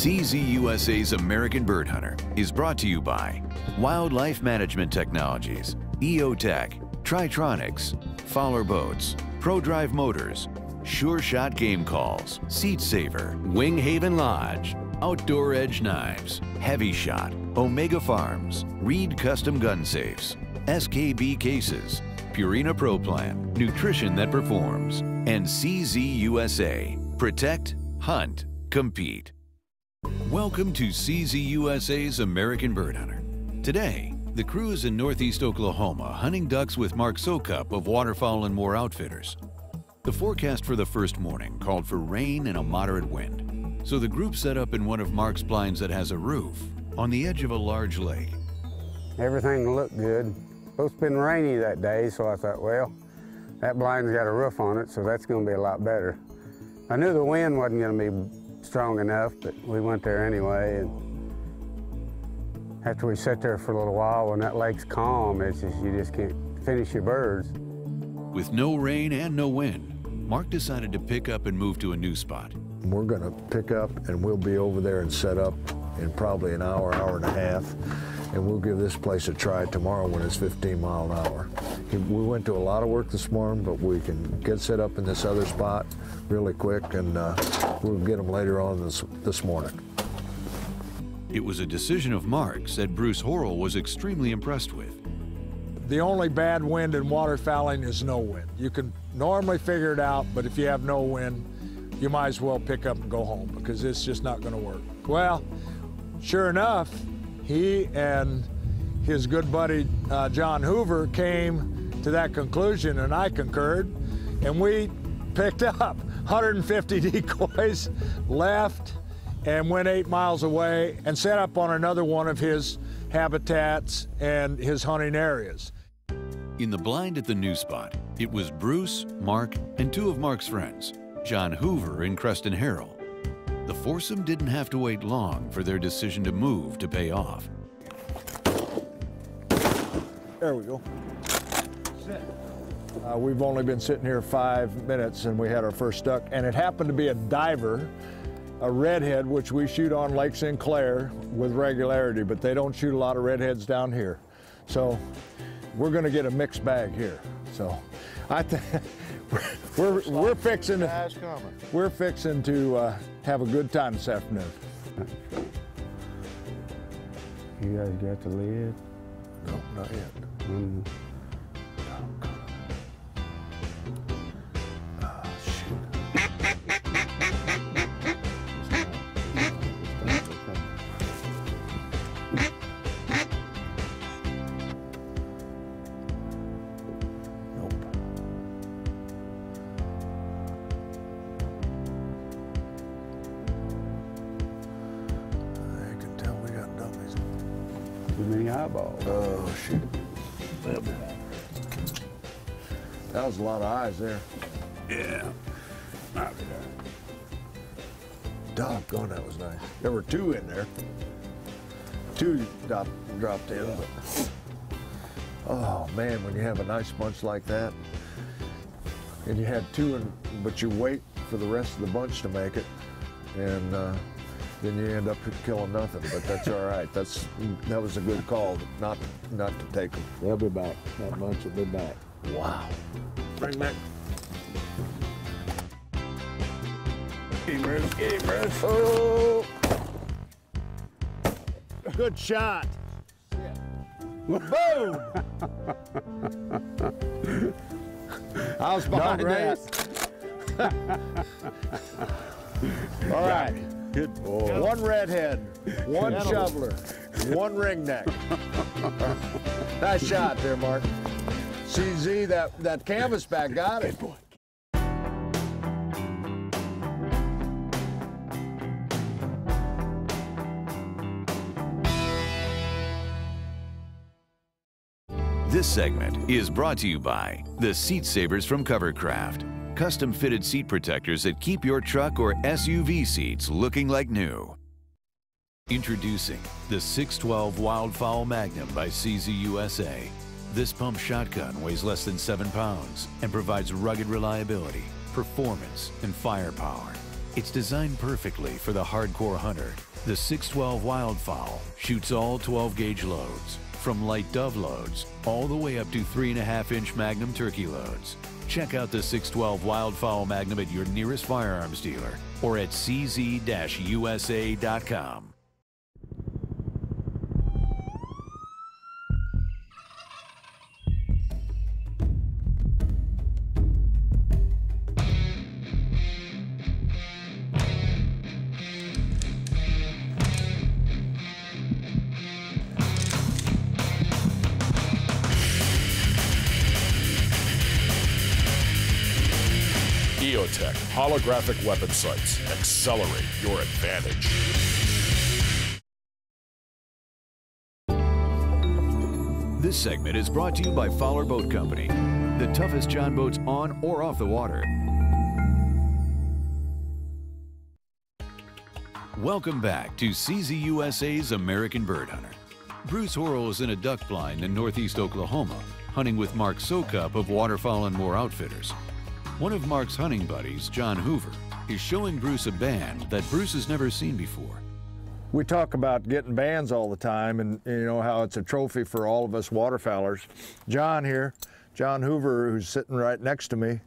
CZUSA's American Birdhunter is brought to you by Wildlife Management Technologies, EOTech, Tritronics, Fowler Boats, ProDrive Motors, Sure Shot Game Calls, Seat Saver, Wing Haven Lodge, Outdoor Edge Knives, Heavy Shot, Omega Farms, Reed Custom Gun Safes, SKB Cases, Purina Pro Plan, Nutrition that Performs, and CZUSA. Protect, hunt, compete. Welcome to CZUSA's American Birdhunter. Today, the crew is in northeast Oklahoma hunting ducks with Mark Sokup of Waterfowl and More Outfitters. The forecast for the first morning called for rain and a moderate wind, so the group set up in one of Mark's blinds that has a roof on the edge of a large lake. Everything looked good. Supposed to have been rainy that day, so I thought, well, that blind's got a roof on it, so that's going to be a lot better. I knew the wind wasn't going to be strong enough, but we went there anyway. And after we sat there for a little while, when that lake's calm, it's just, you just can't finish your birds. With no rain and no wind, Mark decided to pick up and move to a new spot. We're going to pick up and we'll be over there and set up in probably an hour, hour and a half. And we'll give this place a try tomorrow when it's 15 miles an hour. We went to a lot of work this morning, but we can get set up in this other spot really quick, and we'll get them later on this morning. It was a decision of Mark's that Bruce Horrell was extremely impressed with. The only bad wind in waterfowling is no wind. You can normally figure it out, but if you have no wind, you might as well pick up and go home because it's just not going to work. Well, sure enough, he and his good buddy John Hoover came to that conclusion, and I concurred, and we picked up 150 decoys, left, and went 8 miles away and set up on another one of his habitats and his hunting areas. In the blind at the new spot, it was Bruce, Mark, and two of Mark's friends, John Hoover and Creston Harrell. The foursome didn't have to wait long for their decision to move to pay off. There we go. We've only been sitting here 5 minutes and we had our first duck, and it happened to be a diver, a redhead, which we shoot on Lake Sinclair with regularity, but they don't shoot a lot of redheads down here. So we're going to get a mixed bag here. So I think we're fixing to have a good time this afternoon. You guys got the lid? No, not yet. Too many eyeballs. Oh, shoot. That was a lot of eyes there. Yeah. Doggone, that was nice. There were two in there. Two dropped in, but oh man, when you have a nice bunch like that, and you had two, but you wait for the rest of the bunch to make it, and then you end up killing nothing. But that's all right. That was a good call, not to take them. They'll be back. That bunch will be back. Wow. Bring back. Get him, Bruce. Get him, Bruce. Oh! Good shot. Boom! I was behind that. All right. Good boy. One redhead, one shoveler, one ringneck. Nice shot there, Mark. CZ, that canvasback got it. Boy. This segment is brought to you by the Seat Savers from Covercraft. Custom-fitted seat protectors that keep your truck or SUV seats looking like new. Introducing the 612 Wildfowl Magnum by CZUSA. This pump shotgun weighs less than 7 pounds and provides rugged reliability, performance, and firepower. It's designed perfectly for the hardcore hunter The 612 Wildfowl shoots all 12-gauge loads, from light dove loads all the way up to 3.5-inch Magnum turkey loads. Check out the 612 Wildfowl Magnum at your nearest firearms dealer or at cz-usa.com. EOTech holographic weapon sights. Accelerate your advantage. This segment is brought to you by Fowler Boat Company, the toughest John boats on or off the water. Welcome back to CZUSA's American Birdhunter. Bruce Horrell is in a duck blind in northeast Oklahoma, hunting with Mark Sokup of Waterfowl and More Outfitters. One of Mark's hunting buddies, John Hoover, is showing Bruce a band that Bruce has never seen before. We talk about getting bands all the time, and you know how it's a trophy for all of us waterfowlers. John here, John Hoover, who's sitting right next to me,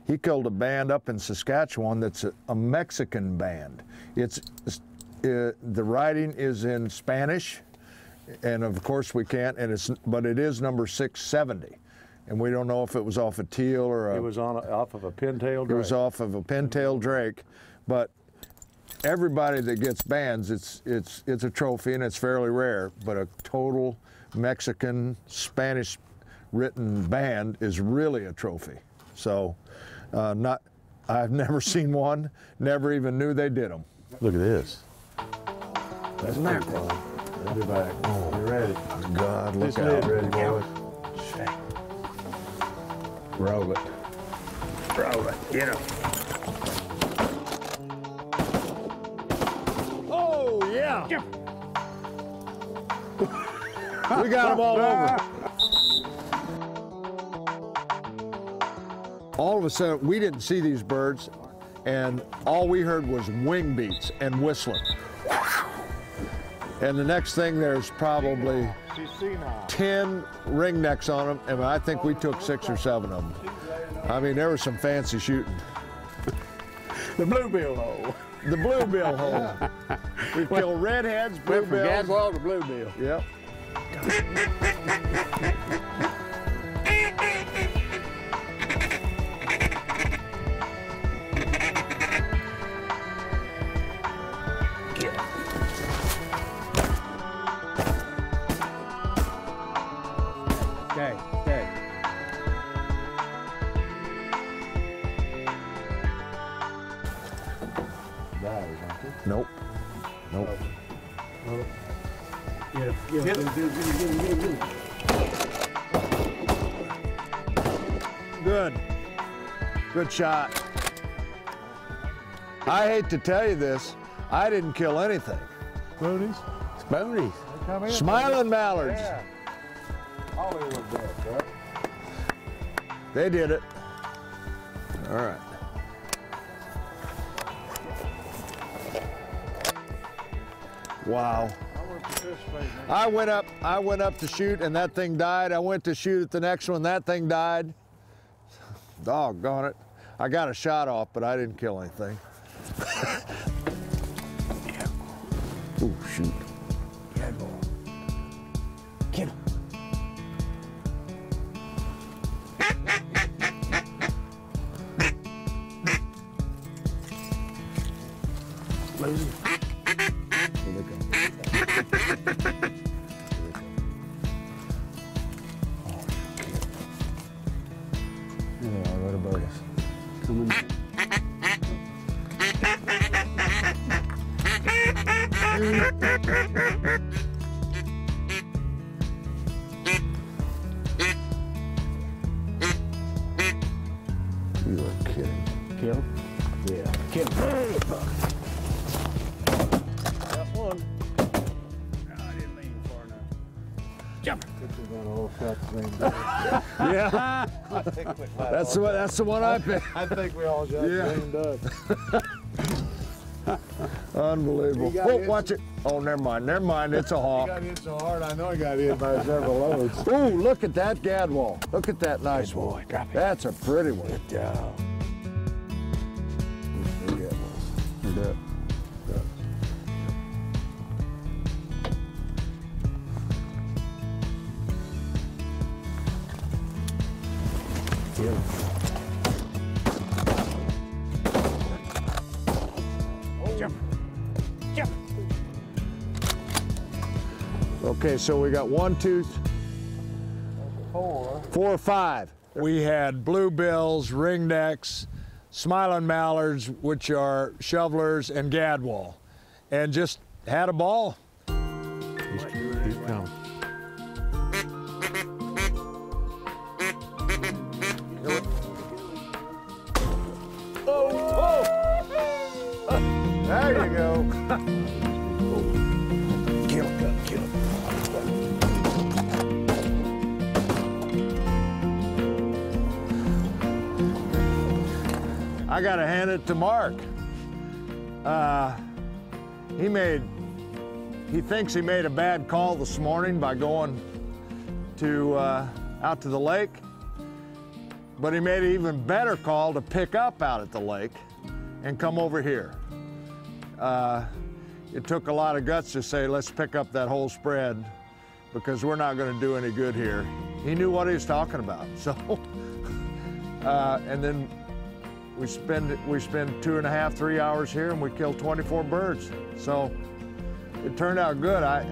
he killed a band up in Saskatchewan that's a Mexican band. The writing is in Spanish, and of course we can't, but it is number 670. And we don't know if it was off a teal or it was off of a pintail drake. It was off of a pintail drake, but everybody that gets bands, it's a trophy, and it's fairly rare. But a total Mexican, Spanish-written band is really a trophy. So, I've never seen one. Never even knew they did them. Look at this. That's pretty fun. I'll be back. Oh, you ready? God, look This out! lid ready, boys. Roll it. Roll it. Get him. Oh yeah! We got them all over. All of a sudden, we didn't see these birds, and all we heard was wing beats and whistling. And the next thing, there's probably 10 ringnecks on them, and I think we took 6 or 7 of them. I mean, there was some fancy shooting. The bluebill hole. The bluebill hole. We killed redheads, Went from bluebills. gadwall to bluebill. Yep. Stay, stay. Nope. Nope. Get it. Good. Good shot. I hate to tell you this, I didn't kill anything. Spoonies? Spoonies. Come in. Smiling mallards. Yeah. Hollywood does, right? They did it. All right. Wow. I went up to shoot and that thing died. I went to shoot at the next one, that thing died. Doggone it. I got a shot off, but I didn't kill anything. Ooh, shoot. Yeah, boy. Get him. Lose him. Here they come. Yeah, what about us? Coming. You are kidding. Kill him. Yeah. Kill him. Got one. No, I didn't lean far enough. Jump. Yeah, that's the one I picked. I think we all just Yeah. dreamed up. Unbelievable. Oh, watch it. Oh, never mind. Never mind. It's a He hawk. got hit so hard, I know he got hit by several loads. Ooh, look at that gadwall. Look at that nice Good boy, one. drop it. That's a pretty one. Good job. Jump. Jump. Okay, so we got 1, 2, 4, 5. We had bluebills, ringnecks, smiling mallards, which are shovelers, and gadwall, and just had a ball. He's coming. There you go. Kill it, kill it. I gotta hand it to Mark. He thinks he made a bad call this morning by going to out to the lake, but he made an even better call to pick up out at the lake and come over here. It took a lot of guts to say, let's pick up that whole spread because we're not gonna do any good here. He knew what he was talking about, so. And then we spend 2.5, 3 hours here and we killed 24 birds. So it turned out good. I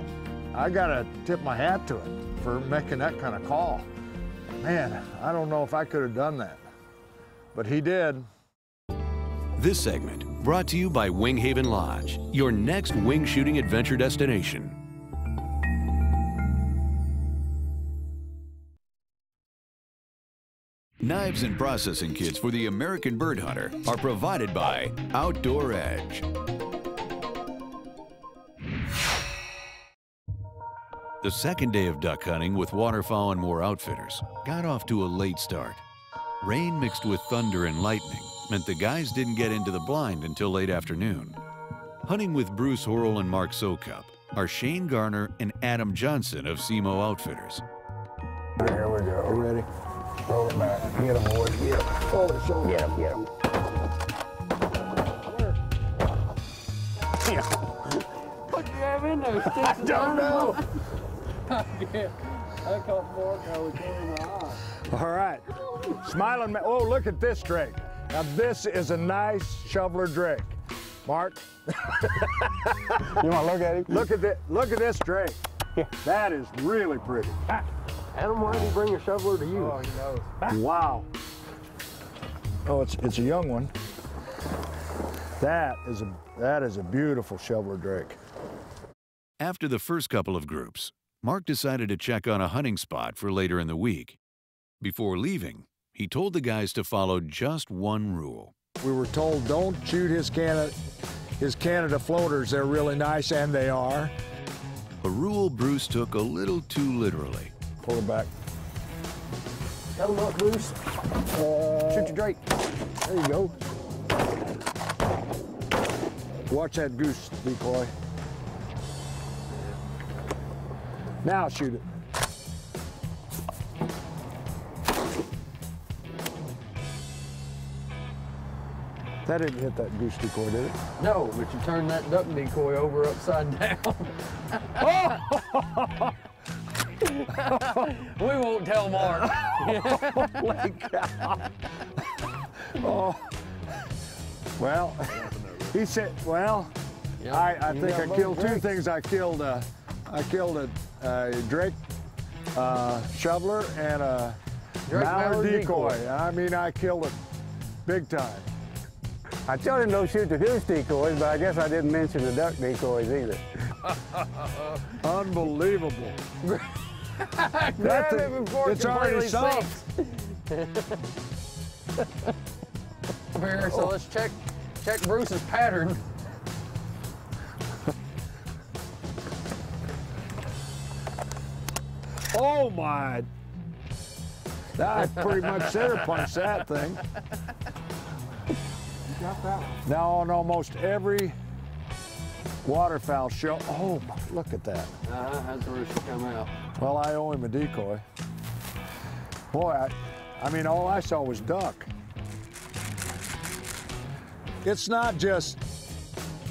gotta tip my hat to it for making that kind of call. Man, I don't know if I could have done that, but he did. This segment brought to you by Winghaven Lodge, your next wing shooting adventure destination. Knives and processing kits for the American Birdhunter are provided by Outdoor Edge. The second day of duck hunting with Waterfowl and More Outfitters got off to a late start. Rain mixed with thunder and lightning meant the guys didn't get into the blind until late afternoon. Hunting with Bruce Horrell and Mark Sokup are Shane Garner and Adam Johnson of SEMO Outfitters. Here we go. You ready? Roll it back. Get him, boys. Get him. Oh, it's over. Get him, get him. What do you have in there? Sticks I don't know. I caught more I was in the eye. All right. Smiling man. Oh, look at this drake. Now this is a nice shoveler drake. Mark, You want to look at him? look at this drake. That is really pretty. Adam, why did he bring a shoveler to you? Oh, he knows. Wow. Oh, it's a young one. That is a beautiful shoveler drake. After the first couple of groups, Mark decided to check on a hunting spot for later in the week. Before leaving, he told the guys to follow just one rule. We were told don't shoot his Canada floaters. They're really nice, and they are. A rule Bruce took a little too literally. Pull her back. Got him up, Bruce. Shoot your drake. There you go. Watch that goose, Decoy. Now shoot it. That didn't hit that goose decoy, did it? No, but you turned that duck decoy over upside down. We won't tell Mark. Holy cow. Oh. Well, he said, well, Yep, I you think got I both killed two drakes. things. I killed a drake shoveler and a Drake mallard mallard decoy. decoy. I mean, I killed it big time. I told him don't shoot the goose decoys, but I guess I didn't mention the duck decoys either. Unbelievable. Grab it before it's it already completely soft. sinks. Come here, so let's check Bruce's pattern. Oh my. I pretty much center punched that thing. You got that one. Now on almost every waterfowl show. Oh, look at that. How's the rooster come out? Well, I owe him a decoy. Boy, I mean, all I saw was duck. It's not just,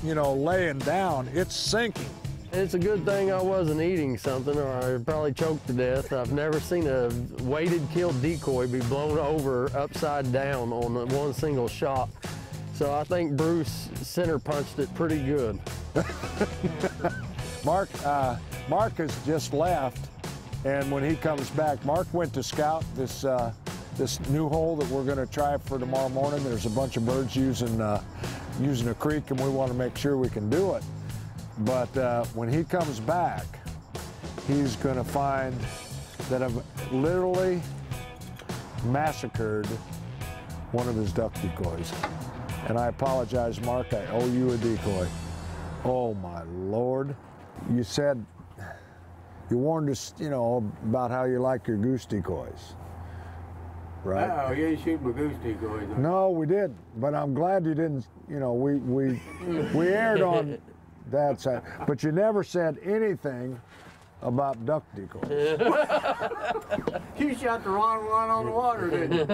you know, laying down, it's sinking. It's a good thing I wasn't eating something or I'd probably choked to death. I've never seen a weighted kill decoy be blown over upside down on one single shot. So I think Bruce center punched it pretty good. Mark has just left, and when he comes back, Mark went to scout this this new hole that we're going to try for tomorrow morning. There's a bunch of birds using a creek, and we want to make sure we can do it. But when he comes back, he's going to find that I've literally massacred one of his duck decoys. And I apologize, Mark, I owe you a decoy. Oh my Lord. You said, you warned us, you know, about how you like your goose decoys, right? Oh, you didn't shoot my goose decoys. No, we didn't, but I'm glad you didn't, you know, we aired on that side, but you never said anything about duck decoys. You shot the wrong one on the water, didn't you?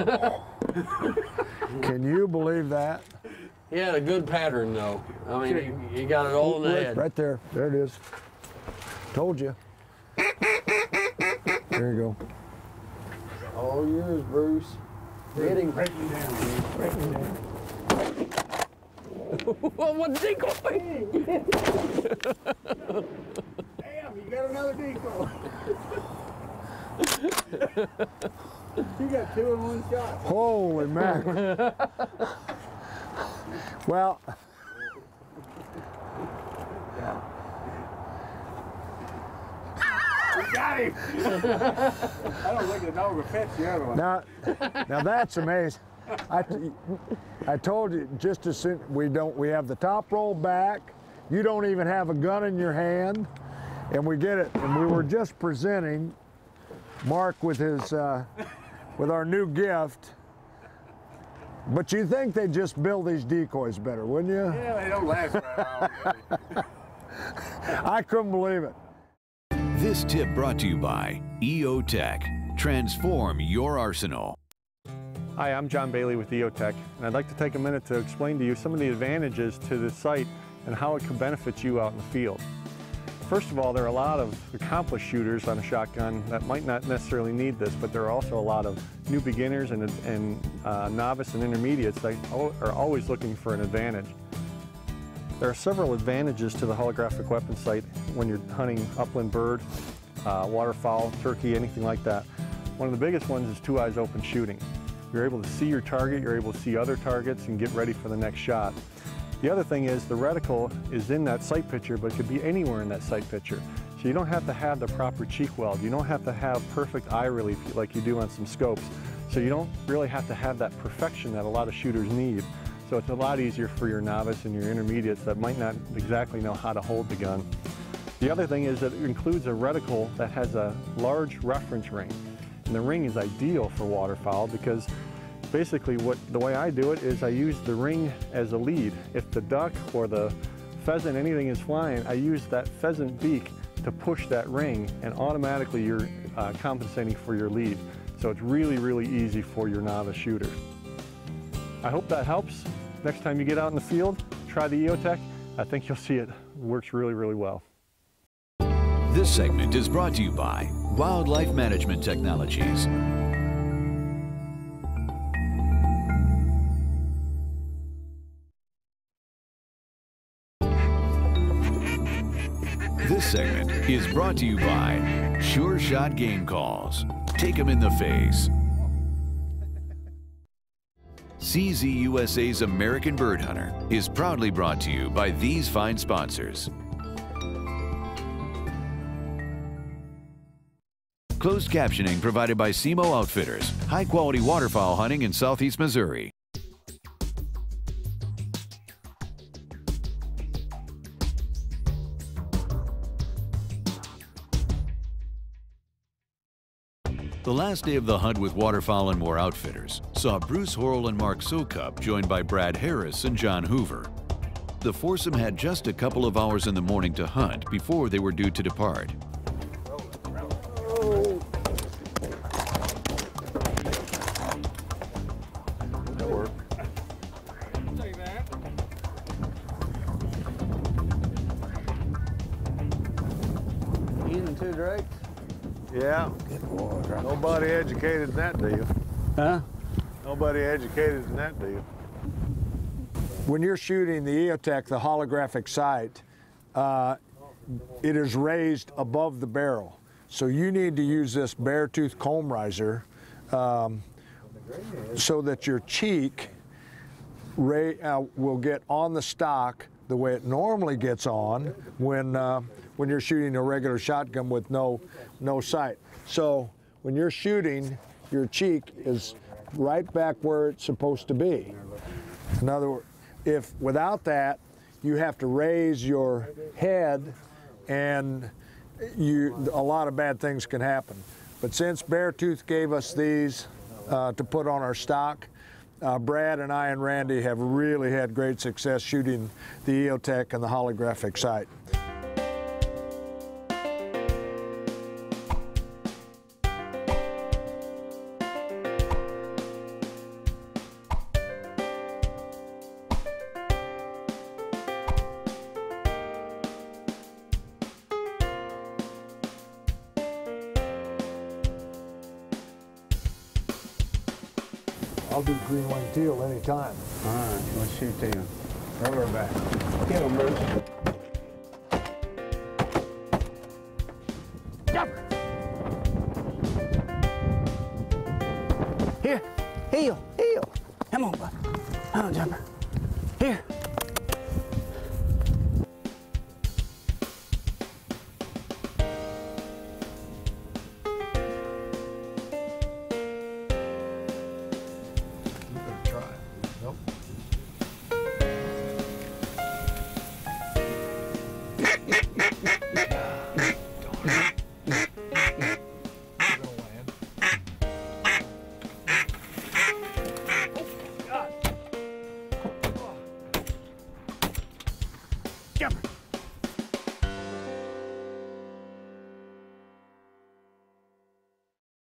Can you believe that? He had a good pattern though. I mean, he got it all in the head. Right there, there it is. Told you. There you go. All yours, Bruce. Hit him. Break him down, Bruce. Break him down. What decoy? Damn, you got another decoy. You got 2 in one shot. Holy mackerel. Well, We got him. I don't think the dog will fetch the other one. now that's amazing. I told you just as soon we have the top roll back. You don't even have a gun in your hand, and we get it. And we were just presenting Mark with his with our new gift. But you think they just build these decoys better, wouldn't you? Yeah, they don't last very long. I couldn't believe it. This tip brought to you by EO Tech. Transform your arsenal. Hi, I'm John Bailey with EOTech, and I'd like to take a minute to explain to you some of the advantages to this site and how it can benefit you out in the field. First of all, there are a lot of accomplished shooters on a shotgun that might not necessarily need this, but there are also a lot of new beginners and novice and intermediates that are always looking for an advantage. There are several advantages to the holographic weapon sight when you're hunting upland bird, waterfowl, turkey, anything like that. One of the biggest ones is 2 eyes open shooting. You're able to see your target, you're able to see other targets and get ready for the next shot. The other thing is the reticle is in that sight picture, but it could be anywhere in that sight picture. So you don't have to have the proper cheek weld. You don't have to have perfect eye relief like you do on some scopes. So you don't really have to have that perfection that a lot of shooters need. So it's a lot easier for your novice and your intermediates that might not exactly know how to hold the gun. The other thing is that it includes a reticle that has a large reference ring. And the ring is ideal for waterfowl because basically the way I do it is I use the ring as a lead. If the duck or the pheasant, anything is flying, I use that pheasant beak to push that ring, and automatically you're compensating for your lead. So it's really, really easy for your novice shooter. I hope that helps. Next time you get out in the field, try the EOTech. I think you'll see it works really, really well. This segment is brought to you by Wildlife Management Technologies. This segment is brought to you by Sure Shot Game Calls. Take 'em in the face. CZUSA's American Birdhunter is proudly brought to you by these fine sponsors. Closed captioning provided by SEMO Outfitters. High-quality waterfowl hunting in Southeast Missouri. The last day of the hunt with Waterfowl and More Outfitters saw Bruce Horrell and Mark Sokup joined by Brad Harris and John Hoover. the foursome had just a couple of hours in the morning to hunt before they were due to depart. Yeah. Nobody educated in that, do you? Huh? Nobody educated in that, do you? When you're shooting the EOTech, the holographic sight, it is raised above the barrel. So you need to use this bare tooth comb riser so that your cheek will get on the stock the way it normally gets on when you're shooting a regular shotgun with no sight. So when you're shooting, your cheek is right back where it's supposed to be. In other words, if without that, you have to raise your head, and a lot of bad things can happen. But since Beartooth gave us these to put on our stock, Brad and I and Randy have really had great success shooting the EOTech and the holographic sight. I'll do green wing teal anytime. All right, let's shoot them. Roll her back. Get them, Bruce. Jumper. Here, heel. Come on, bud. Come on, Jumper. Here. Jumper.